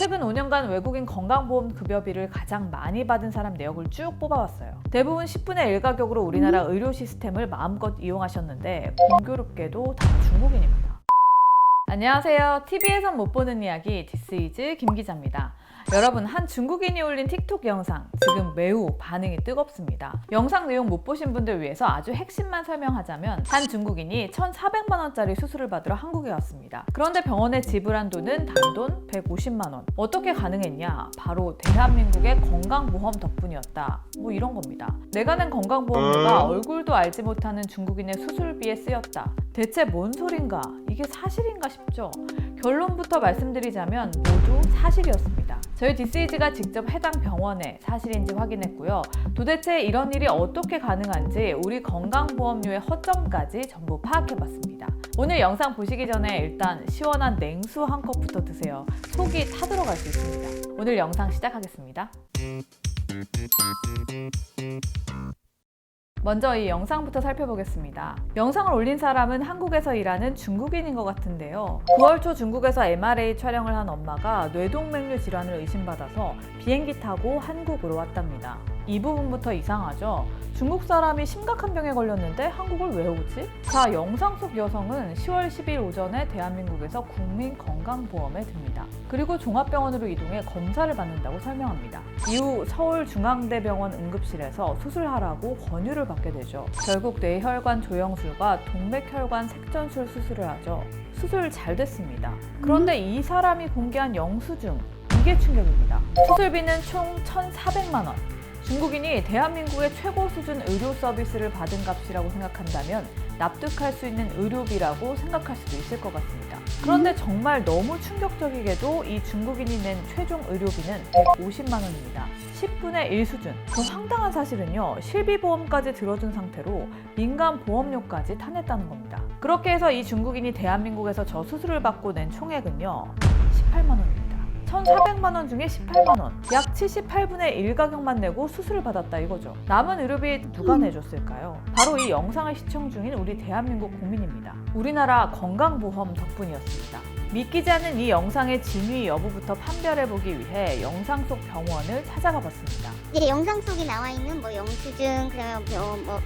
최근 5년간 외국인 건강보험 급여비를 가장 많이 받은 사람 내역을 쭉 뽑아왔어요. 대부분 10분의 1 가격으로 우리나라 의료 시스템을 마음껏 이용하셨는데 공교롭게도 다 중국인입니다. 안녕하세요. TV에선 못 보는 이야기 디스이즈 김 기자입니다. 여러분, 한 중국인이 올린 틱톡 영상 지금 매우 반응이 뜨겁습니다. 영상 내용 못 보신 분들 위해서 아주 핵심만 설명하자면 한 중국인이 1,400만 원짜리 수술을 받으러 한국에 왔습니다. 그런데 병원에 지불한 돈은 단돈 150만 원. 어떻게 가능했냐? 바로 대한민국의 건강보험 덕분이었다. 뭐 이런 겁니다. 내가 낸 건강보험료가 얼굴도 알지 못하는 중국인의 수술비에 쓰였다. 대체 뭔 소린가? 이게 사실인가 싶죠? 결론부터 말씀드리자면 모두 사실이었습니다. 저희 디스이즈가 직접 해당 병원에 사실인지 확인했고요. 도대체 이런 일이 어떻게 가능한지 우리 건강보험료의 허점까지 전부 파악해봤습니다. 오늘 영상 보시기 전에 일단 시원한 냉수 한 컵부터 드세요. 속이 타들어갈 수 있습니다. 오늘 영상 시작하겠습니다. 먼저 이 영상부터 살펴보겠습니다. 영상을 올린 사람은 한국에서 일하는 중국인인 것 같은데요. 9월 초 중국에서 MRA 촬영을 한 엄마가 뇌동맥류 질환을 의심받아서 비행기 타고 한국으로 왔답니다. 이 부분부터 이상하죠? 중국 사람이 심각한 병에 걸렸는데 한국을 왜 오지? 자, 영상 속 여성은 10월 10일 오전에 대한민국에서 국민건강보험에 듭니다. 그리고 종합병원으로 이동해 검사를 받는다고 설명합니다. 이후 서울중앙대병원 응급실에서 수술하라고 권유를 받게 되죠. 결국 뇌혈관 조영술과 동맥혈관 색전술 수술을 하죠. 수술 잘 됐습니다. 그런데 이 사람이 공개한 영수증, 이게 충격입니다. 수술비는 총 1,400만 원. 중국인이 대한민국의 최고 수준 의료 서비스를 받은 값이라고 생각한다면 납득할 수 있는 의료비라고 생각할 수도 있을 것 같습니다. 그런데 정말 너무 충격적이게도 이 중국인이 낸 최종 의료비는 150만 원입니다. 10분의 1 수준. 더 황당한 사실은요, 실비보험까지 들어준 상태로 민간 보험료까지 타냈다는 겁니다. 그렇게 해서 이 중국인이 대한민국에서 저 수술을 받고 낸 총액은요, 18만 원입니다. 1,400만 원 중에 18만 원, 약 78분의 1 가격만 내고 수술을 받았다 이거죠. 남은 의료비 누가 내줬을까요? 바로 이 영상을 시청 중인 우리 대한민국 국민입니다. 우리나라 건강보험 덕분이었습니다. 믿기지 않는 이 영상의 진위 여부부터 판별해보기 위해 영상 속 병원을 찾아가 봤습니다. 이제 영상 속에 나와 있는 뭐 영수증, 그다음에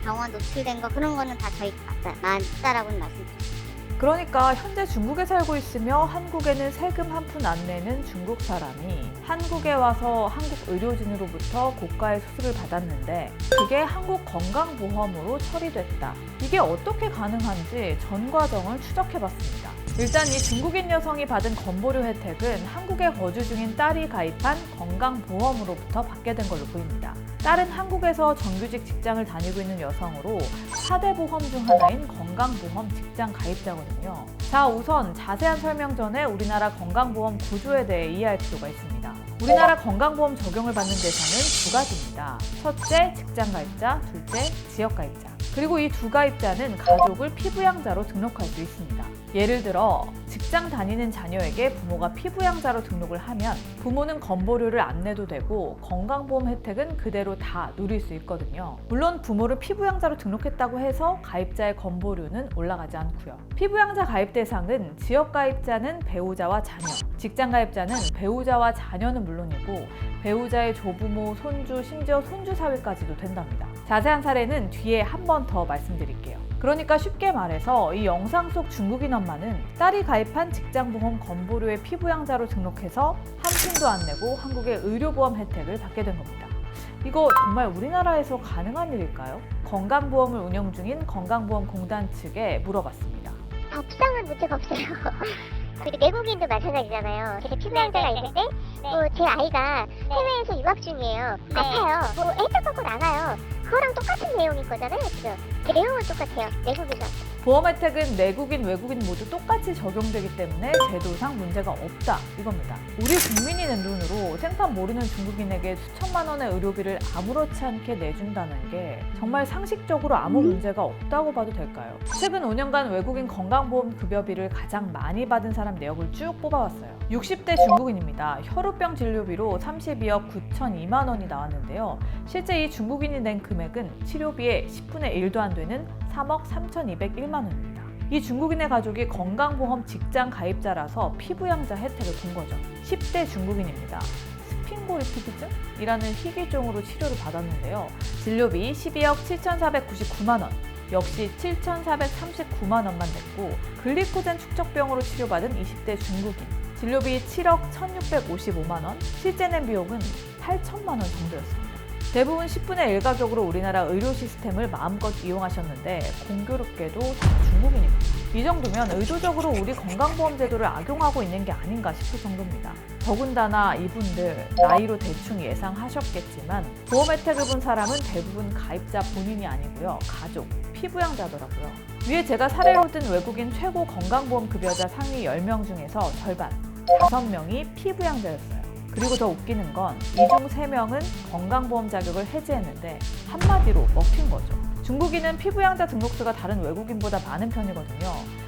병원 노출된 거 그런 거는 다 저희 맞다라고는 말씀드립니다. 그러니까 현재 중국에 살고 있으며 한국에는 세금 한 푼 안 내는 중국 사람이 한국에 와서 한국 의료진으로부터 고가의 수술을 받았는데 그게 한국 건강보험으로 처리됐다. 이게 어떻게 가능한지 전 과정을 추적해봤습니다. 일단 이 중국인 여성이 받은 건보료 혜택은 한국에 거주 중인 딸이 가입한 건강보험으로부터 받게 된 걸로 보입니다. 딸은 한국에서 정규직 직장을 다니고 있는 여성으로 4대 보험 중 하나인 건강보험 직장 가입자거든요. 자, 우선 자세한 설명 전에 우리나라 건강보험 구조에 대해 이해할 필요가 있습니다. 우리나라 건강보험 적용을 받는 대상은 두 가지입니다. 첫째, 직장 가입자, 둘째, 지역 가입자. 그리고 이 두 가입자는 가족을 피부양자로 등록할 수 있습니다. 예를 들어 직장 다니는 자녀에게 부모가 피부양자로 등록을 하면 부모는 건보료를 안 내도 되고 건강보험 혜택은 그대로 다 누릴 수 있거든요. 물론 부모를 피부양자로 등록했다고 해서 가입자의 건보료는 올라가지 않고요. 피부양자 가입 대상은 지역 가입자는 배우자와 자녀, 직장 가입자는 배우자와 자녀는 물론이고 배우자의 조부모, 손주, 심지어 손주 사위까지도 된답니다. 자세한 사례는 뒤에 한 번 더 말씀드릴게요. 그러니까 쉽게 말해서 이 영상 속 중국인 엄마는 딸이 가입한 직장보험 건보료의 피부양자로 등록해서 한 푼도 안 내고 한국의 의료보험 혜택을 받게 된 겁니다. 이거 정말 우리나라에서 가능한 일일까요? 건강보험을 운영 중인 건강보험공단 측에 물어봤습니다. 법상은 문제가 없어요. 그리고 내국인도 마찬가지잖아요. 제가 피부양자가 있는데 제 아이가 해외에서 유학 중이에요. 아파요. 혜택 받고 나가요. 그거랑 똑같은 내용인 거잖아요, 지금. 내용은 똑같아요, 내국인과. 보험 혜택은 내국인, 외국인 모두 똑같이 적용되기 때문에 제도상 문제가 없다 이겁니다. 우리 국민이 낸 돈으로 생판 모르는 중국인에게 수천만 원의 의료비를 아무렇지 않게 내준다는 게 정말 상식적으로 아무 문제가 없다고 봐도 될까요? 최근 5년간 외국인 건강보험 급여비를 가장 많이 받은 사람 내역을 쭉 뽑아왔어요. 60대 중국인입니다. 혈우병 진료비로 32억 9,002만 원이 나왔는데요. 실제 이 중국인이 낸 금액은 치료비의 10분의 1도 안 되는 3억 3,201만 원입니다. 이 중국인의 가족이 건강보험 직장 가입자라서 피부양자 혜택을 본 거죠. 10대 중국인입니다. 스핑고리피드증이라는 희귀종으로 치료를 받았는데요. 진료비 12억 7,499만 원, 역시 7,439만 원만 냈고 글리코젠 축적병으로 치료받은 20대 중국인. 진료비 7억 1,655만 원, 실제 낸 비용은 8천만 원 정도였습니다. 대부분 10분의 1 가격으로 우리나라 의료 시스템을 마음껏 이용하셨는데 공교롭게도 다 중국인입니다. 이 정도면 의도적으로 우리 건강보험 제도를 악용하고 있는 게 아닌가 싶을 정도입니다. 더군다나 이분들 나이로 대충 예상하셨겠지만 보험 혜택을 본 사람은 대부분 가입자 본인이 아니고요. 가족, 피부양자더라고요. 위에 제가 사례로 든 외국인 최고 건강보험 급여자 상위 10명 중에서 절반, 5명이 피부양자였어요. 그리고 더 웃기는 건 이 중 3명은 건강보험 자격을 해지했는데 한마디로 먹힌 거죠. 중국인은 피부양자 등록수가 다른 외국인보다 많은 편이거든요.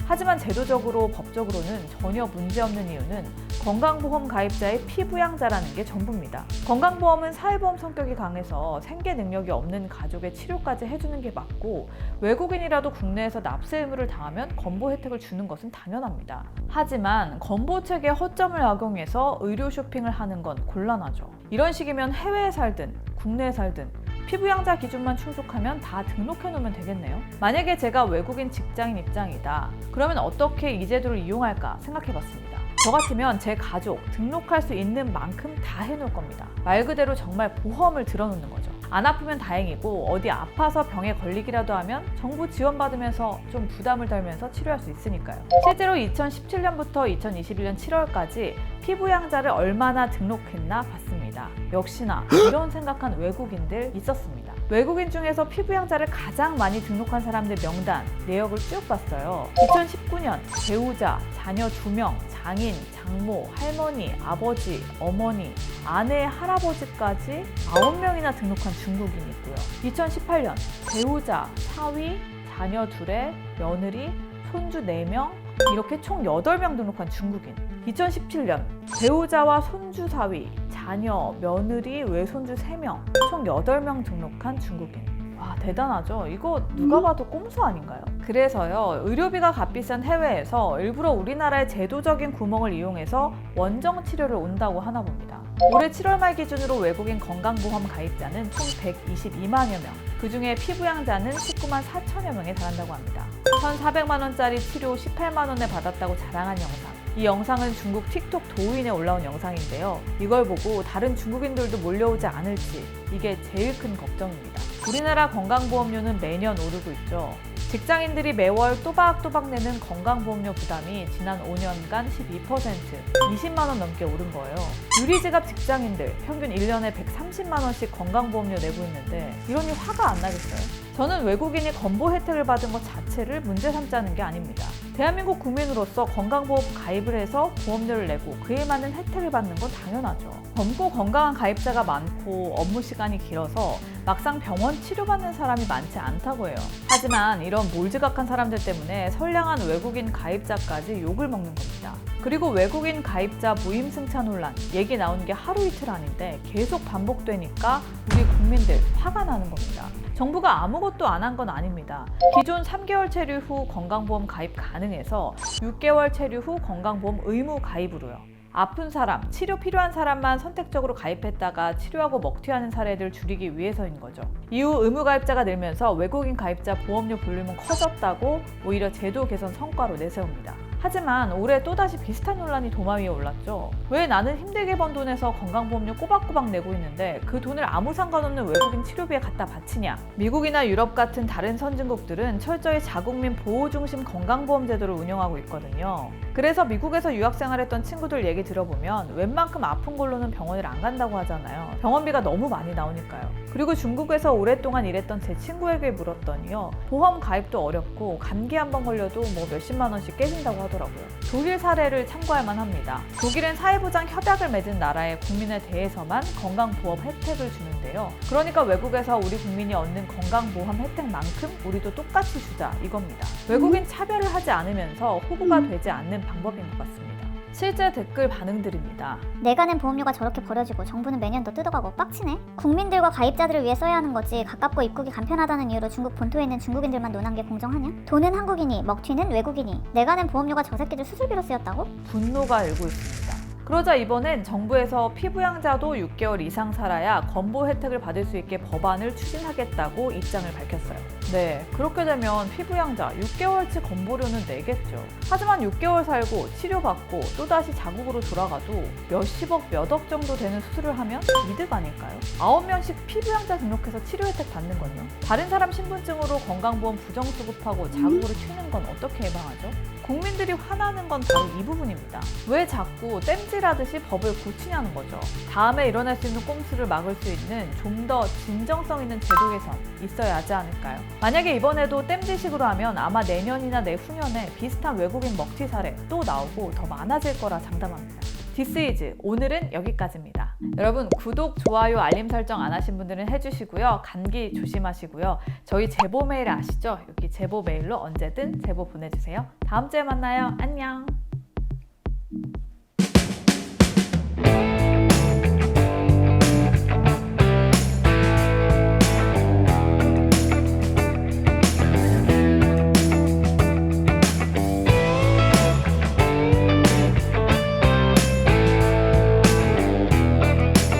하지만 제도적으로 법적으로는 전혀 문제없는 이유는 건강보험 가입자의 피부양자라는 게 전부입니다. 건강보험은 사회보험 성격이 강해서 생계 능력이 없는 가족의 치료까지 해주는 게 맞고 외국인이라도 국내에서 납세 의무를 다하면 건보 혜택을 주는 것은 당연합니다. 하지만 건보책에 허점을 악용해서 의료 쇼핑을 하는 건 곤란하죠. 이런 식이면 해외에 살든 국내에 살든 피부양자 기준만 충족하면 다 등록해 놓으면 되겠네요. 만약에 제가 외국인 직장인 입장이다. 그러면 어떻게 이 제도를 이용할까 생각해 봤습니다. 저 같으면 제 가족 등록할 수 있는 만큼 다 해놓을 겁니다. 말 그대로 정말 보험을 들어놓는 거죠. 안 아프면 다행이고 어디 아파서 병에 걸리기라도 하면 정부 지원받으면서 좀 부담을 덜면서 치료할 수 있으니까요. 실제로 2017년부터 2021년 7월까지 피부양자를 얼마나 등록했나 봤습니다. 역시나 이런 생각한 외국인들 있었습니다. 외국인 중에서 피부양자를 가장 많이 등록한 사람들 명단, 내역을 쭉 봤어요. 2019년 배우자, 자녀 2명, 장인, 장모, 할머니, 아버지, 어머니, 아내, 할아버지까지 9명이나 등록한 중국인이 있고요. 2018년 배우자, 사위, 자녀 2에 며느리, 손주 4명, 이렇게 총 8명 등록한 중국인. 2017년 배우자와 손주 사위, 자녀, 며느리, 외손주 3명, 총 8명 등록한 중국인. 와, 대단하죠? 이거 누가 봐도 꼼수 아닌가요? 그래서요, 의료비가 값비싼 해외에서 일부러 우리나라의 제도적인 구멍을 이용해서 원정 치료를 온다고 하나 봅니다. 올해 7월 말 기준으로 외국인 건강보험 가입자는 총 122만여 명, 그중에 피부양자는 19만 4천여 명에 달한다고 합니다. 1,400만 원짜리 치료 18만 원에 받았다고 자랑한 영상. 이 영상은 중국 틱톡 도우인에 올라온 영상인데요. 이걸 보고 다른 중국인들도 몰려오지 않을지 이게 제일 큰 걱정입니다. 우리나라 건강보험료는 매년 오르고 있죠. 직장인들이 매월 또박또박 내는 건강보험료 부담이 지난 5년간 12%, 20만 원 넘게 오른 거예요. 유리지갑 직장인들 평균 1년에 130만 원씩 건강보험료 내고 있는데 이러니 화가 안 나겠어요? 저는 외국인이 건보 혜택을 받은 것 자체를 문제 삼자는 게 아닙니다. 대한민국 국민으로서 건강보험 가입을 해서 보험료를 내고 그에 맞는 혜택을 받는 건 당연하죠. 젊고 건강한 가입자가 많고 업무 시간이 길어서 막상 병원 치료받는 사람이 많지 않다고 해요. 하지만 이런 몰지각한 사람들 때문에 선량한 외국인 가입자까지 욕을 먹는 겁니다. 그리고 외국인 가입자 무임승차 논란, 얘기 나오는 게 하루 이틀 아닌데 계속 반복되니까 우리 국민들 화가 나는 겁니다. 정부가 아무것도 안 한 건 아닙니다. 기존 3개월 체류 후 건강보험 가입 가능해서 6개월 체류 후 건강보험 의무 가입으로요. 아픈 사람, 치료 필요한 사람만 선택적으로 가입했다가 치료하고 먹튀하는 사례를 줄이기 위해서인 거죠. 이후 의무 가입자가 늘면서 외국인 가입자 보험료 볼륨은 커졌다고 오히려 제도 개선 성과로 내세웁니다. 하지만 올해 또다시 비슷한 논란이 도마 위에 올랐죠. 왜 나는 힘들게 번 돈에서 건강보험료 꼬박꼬박 내고 있는데 그 돈을 아무 상관없는 외국인 치료비에 갖다 바치냐. 미국이나 유럽 같은 다른 선진국들은 철저히 자국민 보호 중심 건강보험 제도를 운영하고 있거든요. 그래서 미국에서 유학생활했던 친구들 얘기 들어보면 웬만큼 아픈 걸로는 병원을 안 간다고 하잖아요. 병원비가 너무 많이 나오니까요. 그리고 중국에서 오랫동안 일했던 제 친구에게 물었더니요. 보험 가입도 어렵고 감기 한 번 걸려도 뭐 몇십만 원씩 깨진다고 하더라고요. 독일 사례를 참고할 만합니다. 독일은 사회보장 협약을 맺은 나라의 국민에 대해서만 건강보험 혜택을 주는데요. 그러니까 외국에서 우리 국민이 얻는 건강보험 혜택만큼 우리도 똑같이 주자 이겁니다. 외국인 차별을 하지 않으면서 호구가 되지 않는 방법인 것 같습니다. 실제 댓글 반응들입니다. 내가 낸 보험료가 저렇게 버려지고 정부는 매년 더 뜯어가고 빡치네. 국민들과 가입자들을 위해 써야 하는 거지 가깝고 입국이 간편하다는 이유로 중국 본토에 있는 중국인들만 논한 게 공정하냐? 돈은 한국인이, 먹튀는 외국인이. 내가 낸 보험료가 저 새끼들 수술비로 쓰였다고? 분노가 일고 있습니다. 그러자 이번엔 정부에서 피부양자도 6개월 이상 살아야 건보 혜택을 받을 수 있게 법안을 추진하겠다고 입장을 밝혔어요. 네, 그렇게 되면 피부양자 6개월치 건보료는 내겠죠. 하지만 6개월 살고 치료받고 또다시 자국으로 돌아가도 몇십억, 몇억 정도 되는 수술을 하면 이득 아닐까요? 9명씩 피부양자 등록해서 치료 혜택 받는 건요. 다른 사람 신분증으로 건강보험 부정 수급하고 자국으로 튀는 건 어떻게 예방하죠? 국민들이 화나는 건 바로 이 부분입니다. 왜 자꾸 땜질하듯이 법을 고치냐는 거죠. 다음에 일어날 수 있는 꼼수를 막을 수 있는 좀 더 진정성 있는 제도 개선 있어야 하지 않을까요? 만약에 이번에도 땜질식으로 하면 아마 내년이나 내후년에 비슷한 외국인 먹튀 사례 또 나오고 더 많아질 거라 장담합니다. 디스이즈 오늘은 여기까지입니다. 여러분 구독, 좋아요, 알림 설정 안 하신 분들은 해주시고요. 감기 조심하시고요. 저희 제보 메일 아시죠? 여기 제보 메일로 언제든 제보 보내주세요. 다음 주에 만나요. 안녕.